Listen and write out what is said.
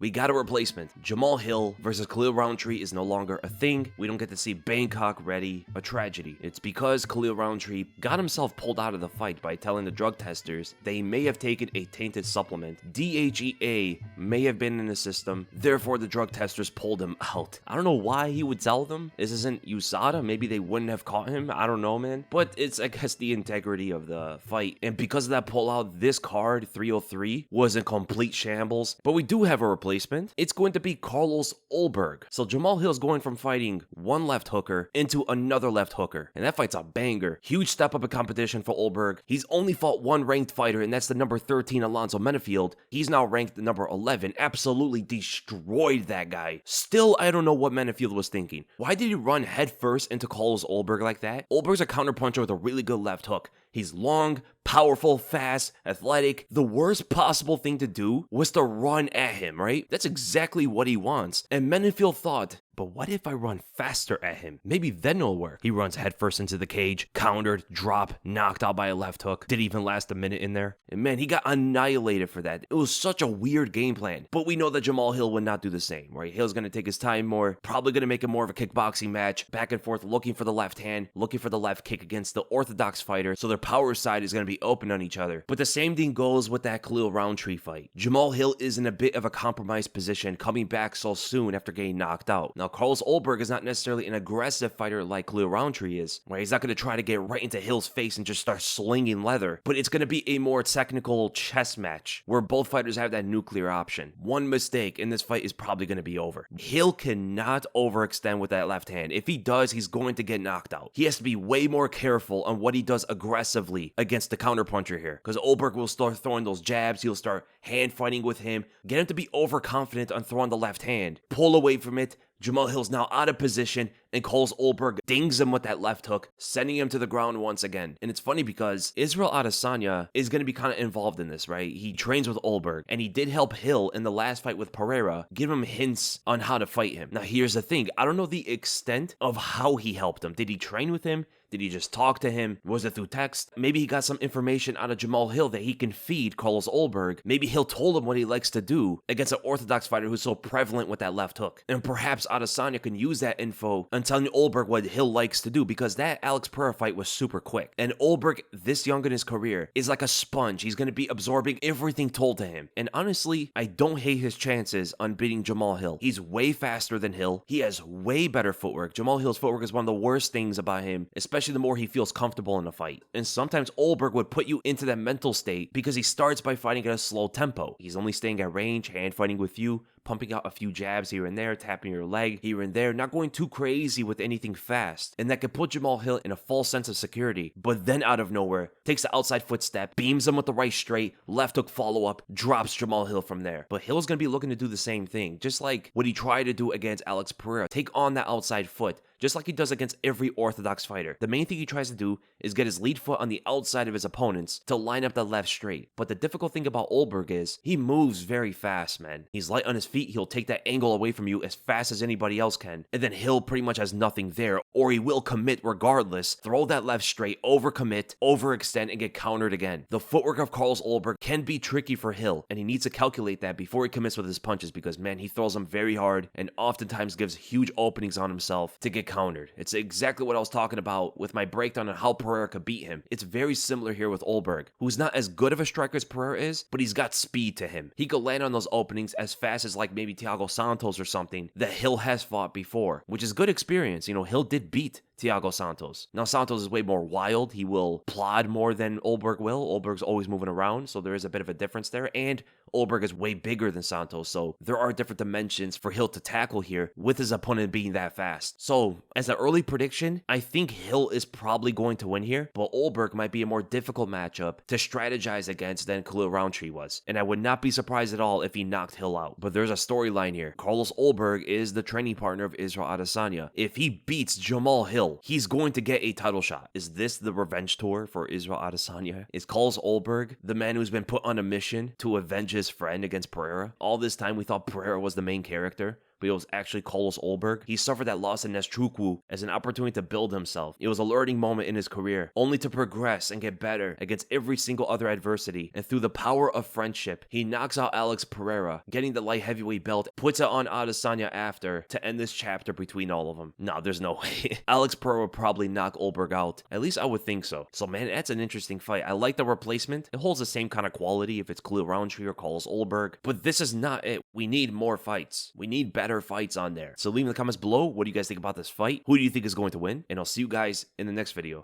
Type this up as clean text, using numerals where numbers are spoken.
We got a replacement. Jamahal Hill versus Khalil Rountree is no longer a thing. We don't get to see Bangkok ready, a tragedy. It's because Khalil Rountree got himself pulled out of the fight by telling the drug testers they may have taken a tainted supplement. DHEA may have been in the system, therefore the drug testers pulled him out. I don't know why he would tell them. This isn't USADA. Maybe they wouldn't have caught him. I don't know, man. But it's, I guess, the integrity of the fight. And because of that pullout, this card, 303, was in complete shambles. But we do have a replacement. It's going to be Carlos Ulberg. So Jamahal Hill is going from fighting one left hooker into another left hooker. And that fight's a banger. Huge step up in competition for Ulberg. He's only fought one ranked fighter, and that's the number 13 Alonzo Menefield. He's now ranked number 11. Absolutely destroyed that guy. Still, I don't know what Menefield was thinking. Why did he run headfirst into Carlos Ulberg like that? Ulberg's a counterpuncher with a really good left hook. He's long, powerful, fast, athletic. The worst possible thing to do was to run at him, right? That's exactly what he wants. And Menefield thought, but what if I run faster at him? Maybe then it'll work. He runs headfirst into the cage, countered, drop, knocked out by a left hook. Didn't even last a minute in there. And man, he got annihilated for that. It was such a weird game plan. But we know that Jamahal Hill would not do the same, right? Hill's going to take his time more, probably going to make it more of a kickboxing match, back and forth, looking for the left hand, looking for the left kick against the orthodox fighter, so their power side is going to be open on each other. But the same thing goes with that Khalil Rountree fight. Jamahal Hill is in a bit of a compromised position, coming back so soon after getting knocked out. Now, Carlos Ulberg is not necessarily an aggressive fighter like Khalil Rountree is, right? He's not going to try to get right into Hill's face and just start slinging leather, but it's going to be a more technical chess match where both fighters have that nuclear option. One mistake and this fight is probably going to be over. Hill cannot overextend with that left hand. If he does, he's going to get knocked out. He has to be way more careful on what he does aggressively against the counterpuncher here, because Ulberg will start throwing those jabs. He'll start hand fighting with him, get him to be overconfident on throwing the left hand, pull away from it. Jamahal Hill's now out of position, and Carlos Ulberg dings him with that left hook, sending him to the ground once again. And it's funny because Israel Adesanya is going to be kind of involved in this, right? He trains with Ulberg, and he did help Hill in the last fight with Pereira, give him hints on how to fight him. Now, here's the thing. I don't know the extent of how he helped him. Did he train with him? Did he just talk to him? Was it through text? Maybe he got some information out of Jamahal Hill that he can feed Carlos Ulberg. Maybe Hill told him what he likes to do against an orthodox fighter who's so prevalent with that left hook. And perhaps Adesanya can use that info and telling Ulberg what Hill likes to do, because that Alex Pereira fight was super quick. And Ulberg, this young in his career, is like a sponge. He's going to be absorbing everything told to him. And honestly, I don't hate his chances on beating Jamahal Hill. He's way faster than Hill. He has way better footwork. Jamahal Hill's footwork is one of the worst things about him, especially the more he feels comfortable in a fight. And sometimes Ulberg would put you into that mental state because he starts by fighting at a slow tempo. He's only staying at range, hand fighting with you, pumping out a few jabs here and there, tapping your leg here and there, not going too crazy with anything fast. And that could put Jamahal Hill in a false sense of security. But then out of nowhere, takes the outside footstep, beams him with the right straight, left hook follow-up, drops Jamahal Hill from there. But Hill's going to be looking to do the same thing, just like what he tried to do against Alex Pereira. Take on that outside foot, just like he does against every orthodox fighter. The main thing he tries to do is get his lead foot on the outside of his opponents to line up the left straight. But the difficult thing about Ulberg is he moves very fast, man. He's light on his feet. He'll take that angle away from you as fast as anybody else can. And then Hill pretty much has nothing there, or he will commit regardless, throw that left straight, overcommit, overextend, and get countered again. The footwork of Carlos Ulberg can be tricky for Hill, and he needs to calculate that before he commits with his punches, because man, he throws them very hard and oftentimes gives huge openings on himself to get countered. It's exactly what I was talking about with my breakdown on how Pereira could beat him. It's very similar here with Ulberg, who's not as good of a striker as Pereira is, but he's got speed to him. He could land on those openings as fast as like maybe Thiago Santos or something that Hill has fought before, which is good experience. You know, Hill did beat Thiago Santos. Now, Santos is way more wild. He will plod more than Ulberg will. Ulberg's always moving around, so there is a bit of a difference there. And Ulberg is way bigger than Santos, so there are different dimensions for Hill to tackle here with his opponent being that fast. So, as an early prediction, I think Hill is probably going to win here, but Ulberg might be a more difficult matchup to strategize against than Khalil Rountree was. And I would not be surprised at all if he knocked Hill out. But there's a storyline here. Carlos Ulberg is the training partner of Israel Adesanya. If he beats Jamahal Hill, Hill. He's going to get a title shot. Is this the revenge tour for Israel Adesanya? Is Carlos Ulberg the man who's been put on a mission to avenge his friend against Pereira? All this time we thought Pereira was the main character, but it was actually Carlos Ulberg. He suffered that loss in Neschukwu as an opportunity to build himself. It was a learning moment in his career, only to progress and get better against every single other adversity. And through the power of friendship, he knocks out Alex Pereira, getting the light heavyweight belt, puts it on Adesanya after to end this chapter between all of them. No, there's no way. Alex Pereira would probably knock Ulberg out. At least I would think so. So man, that's an interesting fight. I like the replacement. It holds the same kind of quality if it's Khalil Rountree or Carlos Ulberg. But this is not it. We need more fights. We need better fights on there. So leave in the comments below, what do you guys think about this fight? Who do you think is going to win? And I'll see you guys in the next video.